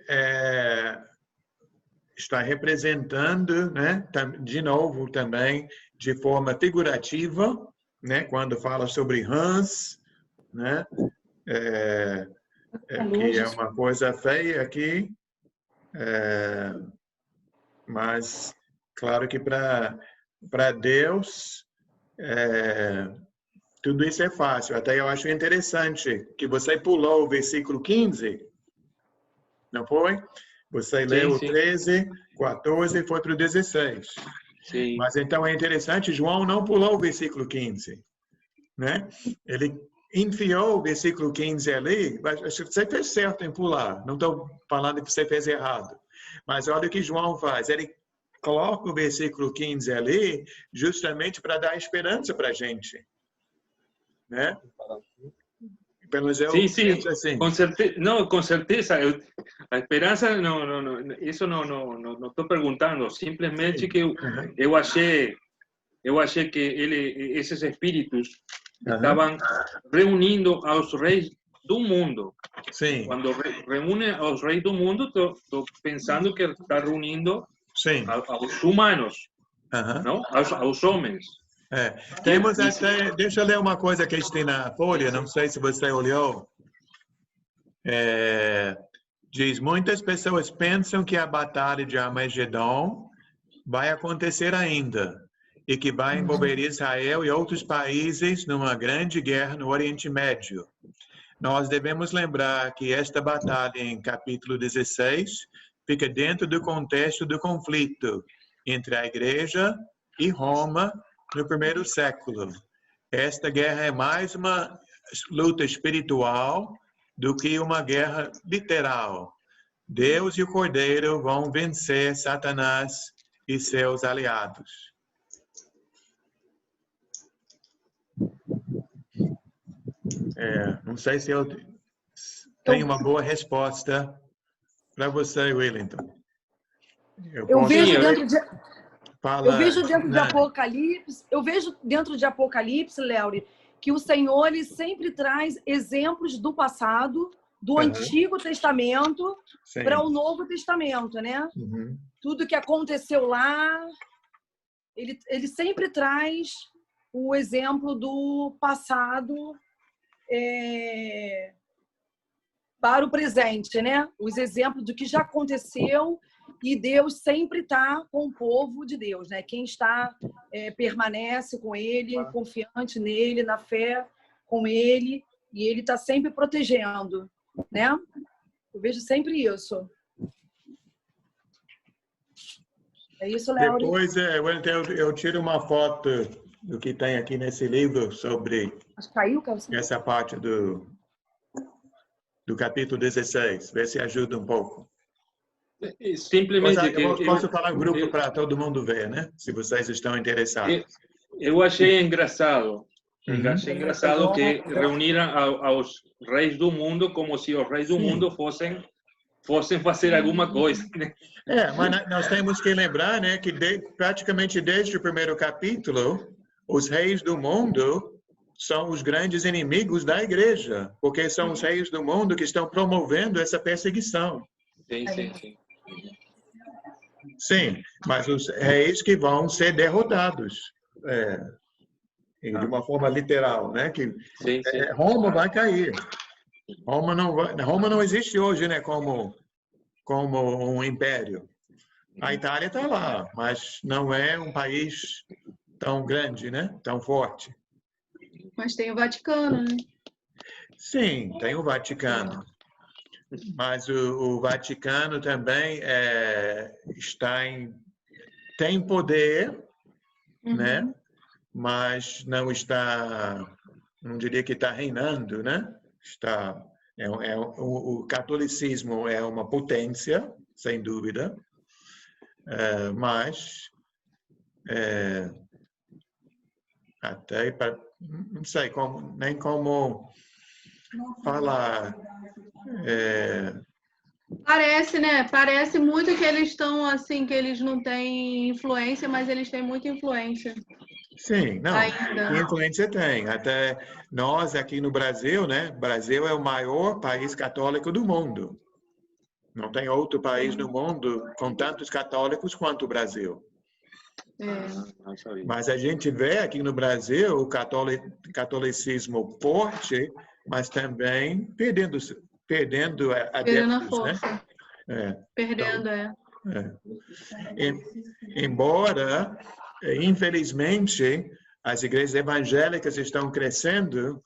está representando, né, de novo também, de forma figurativa, né, quando fala sobre rãs, né, que é uma coisa feia aqui, mas claro que para Deus tudo isso é fácil. Até eu acho interessante que você pulou o versículo 15, não foi? Você leu o 13, 14 e foi para o 16. Sim. Mas então é interessante, João não pulou o versículo 15, né? Ele enfiou o versículo 15 ali, você fez certo em pular, não estou falando que você fez errado. Mas olha o que João faz, ele coloca o versículo 15 ali justamente para dar esperança para a gente, né? Pelo menos eu penso assim. Com certeza. A esperança, isso não estou perguntando, simplesmente que eu achei que esses espíritos estavam reunindo aos reis do mundo. Sim. Quando reúne aos reis do mundo, estou pensando que está reunindo aos humanos, não? Aos homens. Temos até, deixa eu ler uma coisa que está na folha, não sei se você olhou. Diz, muitas pessoas pensam que a batalha de Armagedon vai acontecer ainda e que vai envolver Israel e outros países numa grande guerra no Oriente Médio. Nós devemos lembrar que esta batalha em capítulo 16 fica dentro do contexto do conflito entre a Igreja e Roma no primeiro século. Esta guerra é mais uma luta espiritual do que uma guerra literal. Deus e o Cordeiro vão vencer Satanás e seus aliados. Não sei se eu tenho uma boa resposta para você, Wellington. Eu vejo dentro de Apocalipse, Léo, que o Senhor ele sempre traz exemplos do passado, do Antigo Testamento para o Novo Testamento, né? Tudo que aconteceu lá, ele sempre traz o exemplo do passado para o presente, né? Os exemplos do que já aconteceu. E Deus sempre está com o povo de Deus, né? Quem está permanece com Ele, confiante nele, na fé com Ele, e Ele está sempre protegendo, né? Eu vejo sempre isso. É isso, Léo. Depois eu tiro uma foto do que tem aqui nesse livro sobre essa parte do capítulo 16. Vê se ajuda um pouco. Simplesmente eu posso falar no grupo para todo mundo ver, né? Se vocês estão interessados. Eu achei engraçado. Achei engraçado que reuniram aos reis do mundo como se os reis do mundo fossem fazer alguma coisa. Mas nós temos que lembrar, né, que praticamente desde o primeiro capítulo, os reis do mundo são os grandes inimigos da igreja, porque são os reis do mundo que estão promovendo essa perseguição. Sim, mas os reis que vão ser derrotados, de uma forma literal, né? Que Roma vai cair. Roma não existe hoje, né? Como um império. A Itália está lá, mas não é um país tão grande, né? Tão forte. Mas tem o Vaticano, né? Sim, tem o Vaticano. Mas o Vaticano também tem poder, né? Mas não está, não diria que está reinando, né? O catolicismo é uma potência, sem dúvida, mas até não sei nem como falar. Parece, né? Parece muito que eles estão assim, que eles não têm influência, mas eles têm muita influência. Sim, não. Ainda. Que influência tem? Até nós aqui no Brasil, né? O Brasil é o maior país católico do mundo. Não tem outro país no mundo com tantos católicos quanto o Brasil. Mas a gente vê aqui no Brasil o catolicismo forte, mas também perdendo adeptos, a força. Né? Perdendo, Embora, infelizmente, as igrejas evangélicas estão crescendo,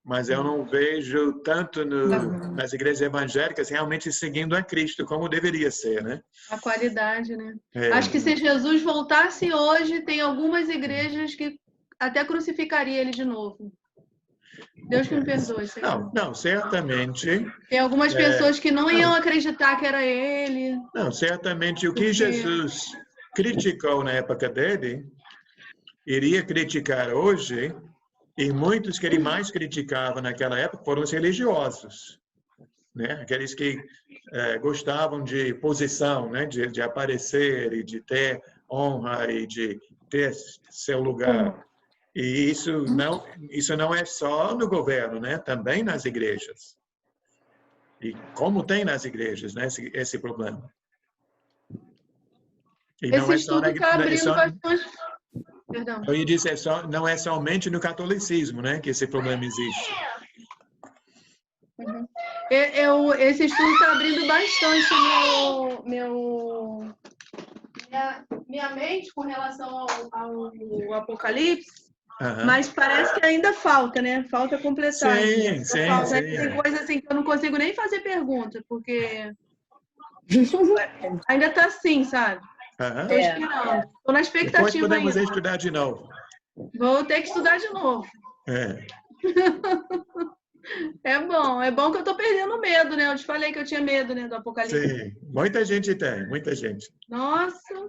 mas eu não vejo tanto nas igrejas evangélicas realmente seguindo a Cristo como deveria ser, né? A qualidade, né? Acho que se Jesus voltasse hoje, tem algumas igrejas que até crucificaria ele de novo. Deus que me perdoe. Não, certamente. Tem algumas pessoas que não iam acreditar que era ele. Não, certamente o que Jesus criticou na época dele, iria criticar hoje, e muitos que ele mais criticava naquela época foram os religiosos, né? Aqueles que gostavam de posição, né? De aparecer e de ter honra e de ter seu lugar. E isso não é só no governo, né? Também nas igrejas. E como tem nas igrejas, né? Esse problema. E esse estudo está abrindo bastante... Perdão. Eu ia dizer, não é somente no catolicismo, né? Que esse problema existe. Esse estudo está abrindo bastante minha mente com relação ao Apocalipse. Mas parece que ainda falta, né? Falta completar. Sim. Tem coisa assim que eu não consigo nem fazer pergunta, porque ainda está assim, sabe? Estou esperando. Estou na expectativa. Depois podemos estudar de novo. Vou ter que estudar de novo. É bom que eu estou perdendo medo, né? Eu te falei que eu tinha medo, né, do Apocalipse. Sim, muita gente tem, muita gente. Nossa!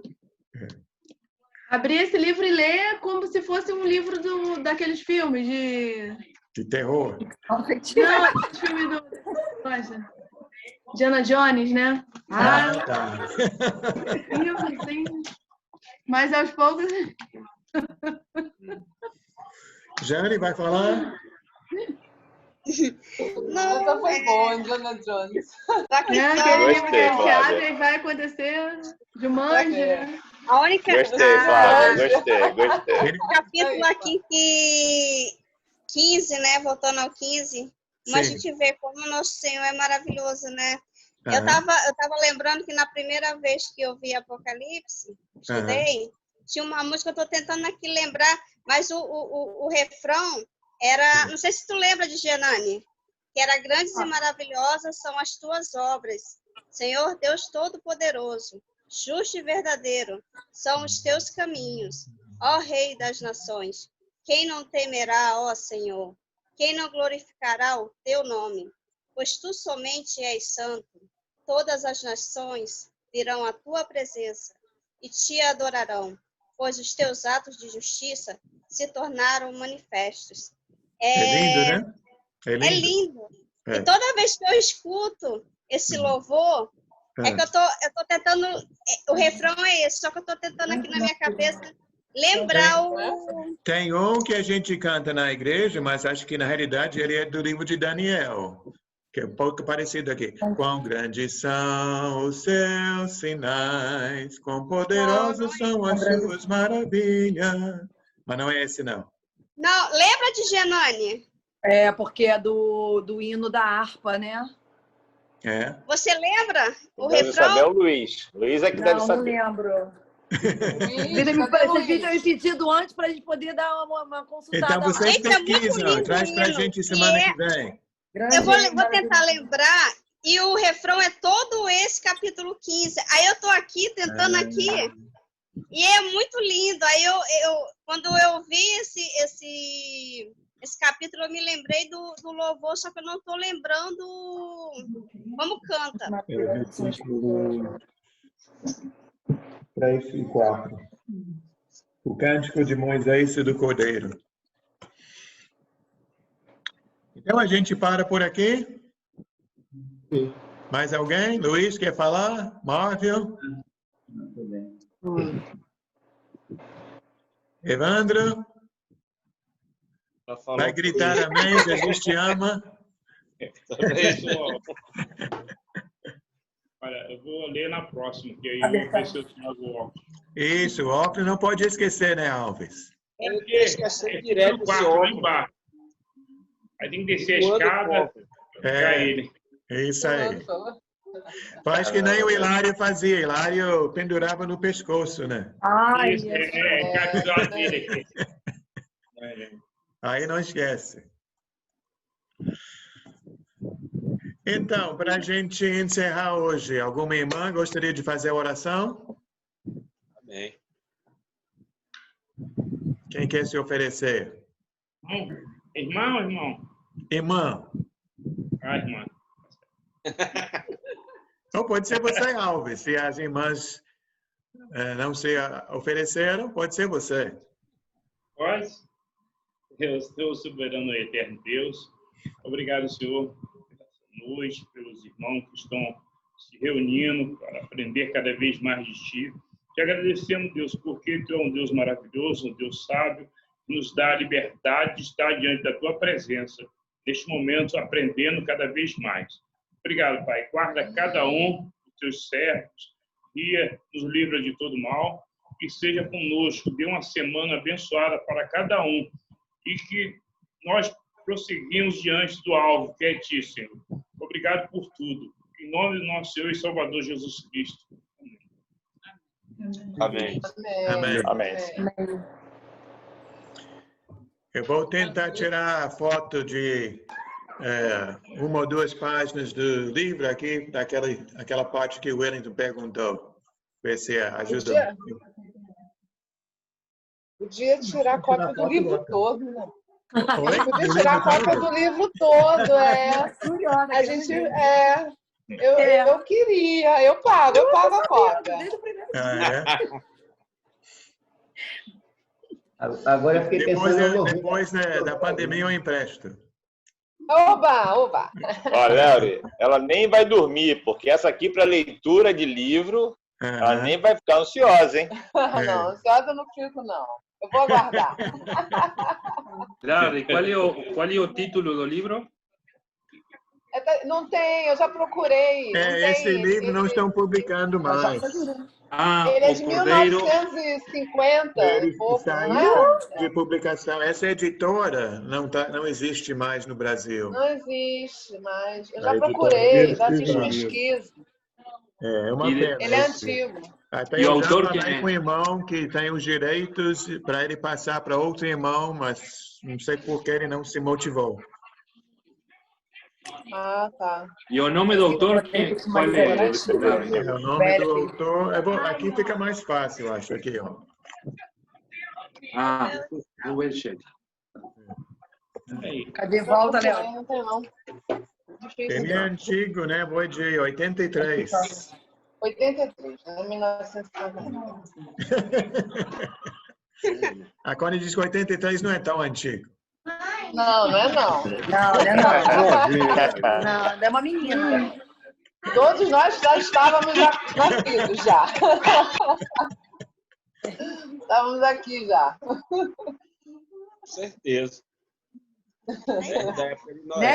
Abrir esse livro e ler como se fosse um livro daqueles filmes de terror. Não, aquele filme do Indiana Jones, né? Tá. Sim. Mas aos poucos... Jane vai falar? Não, essa foi boa, Indiana Jones. Aquele livro que abre e vai acontecer de manja. A única... Gostei, Flávia, gostei. O capítulo aqui 15, né? Voltando ao 15. Mas a gente vê como o nosso Senhor é maravilhoso, né? Eu tava lembrando que na primeira vez que eu vi Apocalipse, estudei, tinha uma música, eu estou tentando aqui lembrar, mas o refrão era, não sei se tu lembra de Genani, que era grandes e maravilhosas são as tuas obras, Senhor Deus Todo-Poderoso, justo e verdadeiro são os teus caminhos, ó Rei das nações. Quem não temerá, ó Senhor? Quem não glorificará o teu nome? Pois tu somente és santo. Todas as nações virão à tua presença e te adorarão, pois os teus atos de justiça se tornaram manifestos. Lindo, né? É lindo. E toda vez que eu escuto esse louvor, é que eu tô tentando... O refrão é esse, só que eu estou tentando aqui na minha cabeça lembrar Tem um que a gente canta na igreja, mas acho que na realidade ele é do livro de Daniel, que é um pouco parecido aqui. Quão grandes são os seus sinais, quão poderosas são as suas maravilhas. Mas não é esse, não. Não, lembra de Genani? Porque é do hino da harpa, né? Você lembra o deve refrão? saber o Luiz. Luiz é que deve saber. Não lembro. Você tinha pedido antes para a gente poder dar uma consultada. Então vocês pesquisam, traz para a gente semana que vem. Eu vou tentar lembrar E o refrão é todo esse capítulo 15. Aí eu tô aqui, tentando aqui, e é muito lindo. Aí quando eu vi esse capítulo, eu me lembrei do louvor, só que eu não tô lembrando como canta. É o versículo 3 e 4. O cântico de Moisés e do Cordeiro. Então a gente para por aqui. Sim. Mais alguém? Luiz, quer falar? Márcio? Evandro? Vai gritar amém, Jesus te ama. Olha, eu vou ler na próxima, que aí eu ver se eu trago o óculos. Isso, o óculos não pode esquecer, né, Alves? É porque é no quarto, lá embaixo. Aí tem que descer a escada, pegar ele. Isso aí. Faz que nem o Hilário fazia. Hilário pendurava no pescoço, né? Isso, capturado dele aqui. Aí não esquece. Então, para a gente encerrar hoje, alguma irmã gostaria de fazer a oração? Amém. Quem quer se oferecer? Irmão ou irmão? Irmã. Ah, irmã. Ou pode ser você, Alves. Se as irmãs não se ofereceram, pode ser você. Pode? Deus soberano e eterno Deus, obrigado, Senhor, pela noite, pelos irmãos que estão se reunindo para aprender cada vez mais de Ti. Te agradecemos, Deus, porque Tu é um Deus maravilhoso, um Deus sábio, que nos dá a liberdade de estar diante da Tua presença, neste momento, aprendendo cada vez mais. Obrigado, Pai. Guarda cada um dos Teus servos, guia, nos livra de todo mal, e seja conosco, dê uma semana abençoada para cada um, e que nós prosseguimos diante do alvo, que é Ti, Senhor. Obrigado por tudo. Em nome do nosso Senhor e Salvador Jesus Cristo. Amém. Amém. Amém. Eu vou tentar tirar a foto de uma ou duas páginas do livro aqui, aquela parte que o Wellington perguntou. Ver se ajuda. Podia tirar cópia do livro todo, né? Oi? Podia tirar cópia do livro todo, A gente, eu queria, eu pago a cópia. Agora eu fiquei pensando... Depois da pandemia eu empresto. Oba! Olha, Léo, ela nem vai dormir, porque essa aqui para leitura de livro, ela nem vai ficar ansiosa, hein? Não, ansiosa eu não fico, não. Eu vou aguardar. Claro, e qual é o título do livro? Não tem, eu já procurei. Esse livro não estão publicando mais. Ele é de 1950. Saiu de publicação. Essa editora não existe mais no Brasil. Não existe mais. Eu já procurei, já fiz pesquisa. É uma pena. Ele é antigo. Até o autor com o irmão que tem os direitos para ele passar para outro irmão, mas não sei por que ele não se motivou. Ah, tá. E o nome do autor, qual é? O nome do autor... aqui fica mais fácil, eu acho. Aqui, ó. Rubenstein. Cadê? Volta, Léo. Não tem, não. Ele é antigo, né? Foi de 83. 83, 1950. A Connie diz que 83 não é tão antigo. Não é não. Não, é uma menina. Todos nós já estávamos nascidos já. Estávamos aqui já. Com certeza. Né,